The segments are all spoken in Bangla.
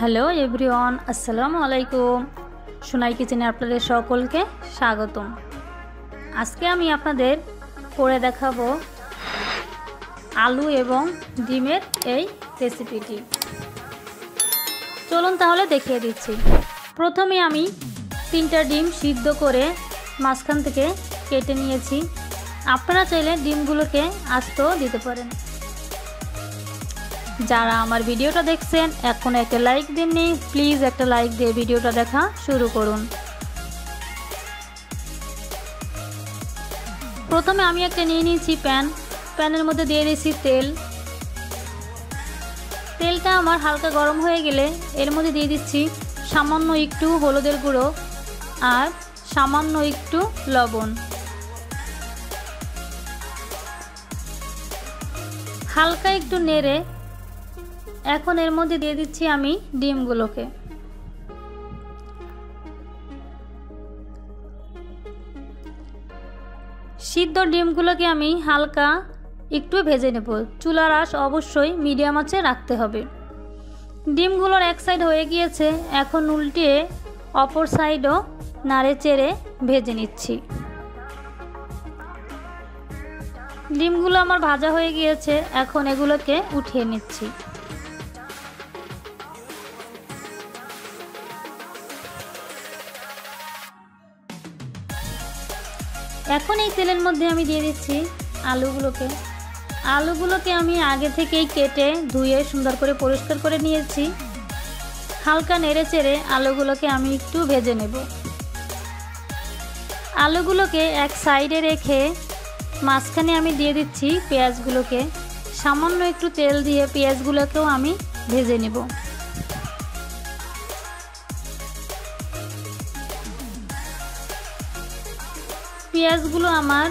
হ্যালো এভরিওয়ান, আসসালামু আলাইকুম। সোনাই কিচেনে আপনাদের সকলকে স্বাগতম। আজকে আমি আপনাদের করে দেখাবো আলু এবং ডিমের এই রেসিপিটি। চলুন তাহলে দেখিয়ে দিচ্ছি। প্রথমে আমি 3টা ডিম সিদ্ধ করে মাঝখান থেকে কেটে নিয়েছি। আপনারা চাইলে ডিমগুলোকে আস্ত দিতে পারেন। যারা আমার ভিডিওটা দেখছেন এখন একটা লাইক দিননি, প্লিজ একটা লাইক দিয়ে ভিডিওটা দেখা শুরু করুন। প্রথমে আমি একটা নিয়ে নিয়েছি প্যানের মধ্যে দিয়ে দিয়েছি তেলটা আমার হালকা গরম হয়ে গেলে এর মধ্যে দিয়ে দিচ্ছি সামান্য একটু হলুদের গুঁড়ো আর সামান্য একটু লবণ। হালকা একটু নেড়ে এখন এর মধ্যে দিয়ে দিচ্ছি আমি ডিমগুলোকে। সিদ্ধ ডিমগুলোকে আমি হালকা একটু ভেজে নেব। চুলার আঁচ অবশ্যই মিডিয়াম আঁচে রাখতে হবে। ডিমগুলোর এক সাইড হয়ে গিয়েছে, এখন উল্টিয়ে অপর সাইডও নাড়ে চেড়ে ভেজে নিচ্ছি। ডিমগুলো আমার ভাজা হয়ে গিয়েছে, এখন এগুলোকে উঠিয়ে নিচ্ছি। এখন এই তেলের মধ্যে আমি দিয়ে দিচ্ছি আলুগুলোকে আমি আগে থেকেই কেটে ধুয়ে সুন্দর করে পরিষ্কার করে নিয়েছি। হালকা নেড়ে চেড়ে আলুগুলোকে আমি একটু ভেজে নেব। আলুগুলোকে এক সাইডে রেখে মাঝখানে আমি দিয়ে দিচ্ছি পেঁয়াজগুলোকে। সামান্য একটু তেল দিয়ে পেঁয়াজগুলোকেও আমি ভেজে নেব। পেঁয়াজগুলো আমার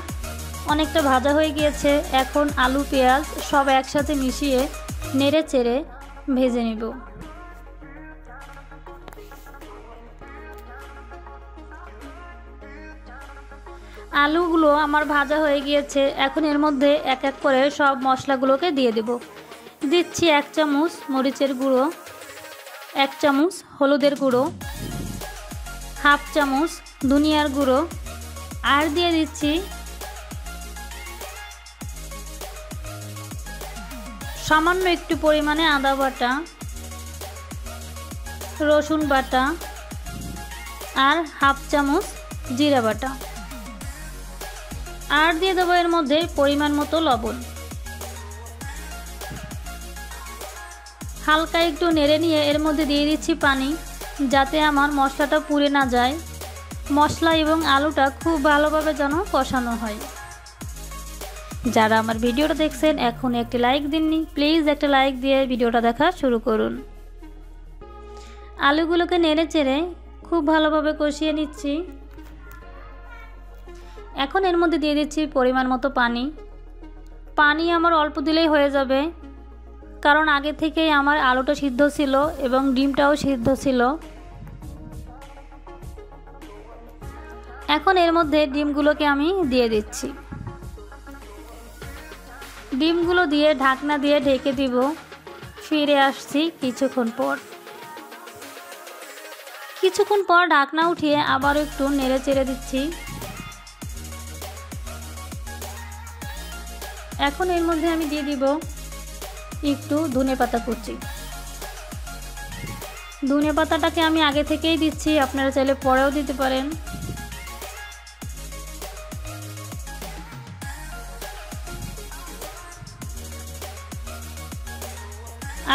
অনেকটা ভাজা হয়ে গিয়েছে, এখন আলু পেঁয়াজ সব একসাথে মিশিয়ে নেড়ে চেড়ে ভেজে নেব। আলুগুলো আমার ভাজা হয়ে গিয়েছে, এখন এর মধ্যে এক এক করে সব মশলাগুলোকে দিয়ে দেব। দিচ্ছি 1 চামচ মরিচের গুঁড়ো, 1 চামচ হলুদের গুঁড়ো, হাফ চামচ ধনিয়ার গুঁড়ো, আর দিয়ে দিচ্ছি সামান্য একটু পরিমাণে আদা বাটা, রসুন বাটা আর হাফ চামচ জিরা বাটা। আর দিয়ে দেবো এর মধ্যে পরিমাণ মতো লবণ। হালকা একটু নেড়ে নিয়ে এর মধ্যে দিয়ে দিচ্ছি পানি, যাতে আমার মশলাটা পুড়ে না যায়। মশলা এবং আলুটা খুব ভালোভাবে যেন কষানো হয়। যারা আমার ভিডিওটা দেখছেন এখন একটি লাইক দিননি, প্লিজ একটা লাইক দিয়ে ভিডিওটা দেখা শুরু করুন। আলুগুলোকে নেড়ে চেড়ে খুব ভালোভাবে কষিয়ে নিচ্ছি। এখন এর মধ্যে দিয়ে দিচ্ছি পরিমাণ মতো পানি আমার অল্প দিলেই হয়ে যাবে, কারণ আগে থেকেই আমার আলুটা সিদ্ধ ছিল এবং ডিমটাও সিদ্ধ ছিল। এখন এর মধ্যে ডিমগুলোকে আমি দিয়ে দিচ্ছি। ডিমগুলো দিয়ে ঢাকনা দিয়ে ঢেকে দিব। ফিরে আসছি কিছুক্ষণ পর ঢাকনা উঠিয়ে আবারও একটু নেড়ে চেড়ে দিচ্ছি। এখন এর মধ্যে আমি দিয়ে দিব একটু ধনেপাতা কুচি। ধনেপাতাটাকে আমি আগে থেকেই দিচ্ছি, আপনারা চাইলে পরেও দিতে পারেন।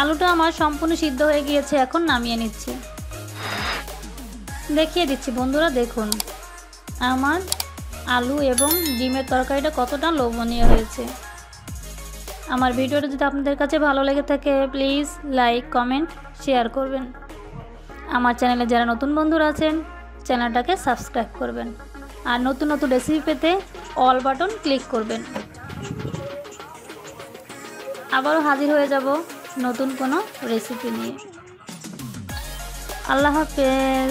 আলুটা আমার সম্পূর্ণ সিদ্ধ হয়ে গিয়েছে, এখন নামিয়ে নিচ্ছি। দেখিয়ে দিচ্ছি বন্ধুরা, দেখুন আমার আলু এবং ডিমের তরকারিটা কতটা লোভনীয় হয়েছে। আমার ভিডিওটা যদি আপনাদের কাছে ভালো লেগে থাকে প্লিজ লাইক কমেন্ট শেয়ার করবেন। আমার চ্যানেলে যারা নতুন বন্ধুরা আছেন চ্যানেলটাকে সাবস্ক্রাইব করবেন, আর নতুন নতুন রেসিপি পেতে অল বাটন ক্লিক করবেন। আবারও হাজির হয়ে যাব নতুন কোনো রেসিপি নিয়ে। আল্লাহ হাফেজ।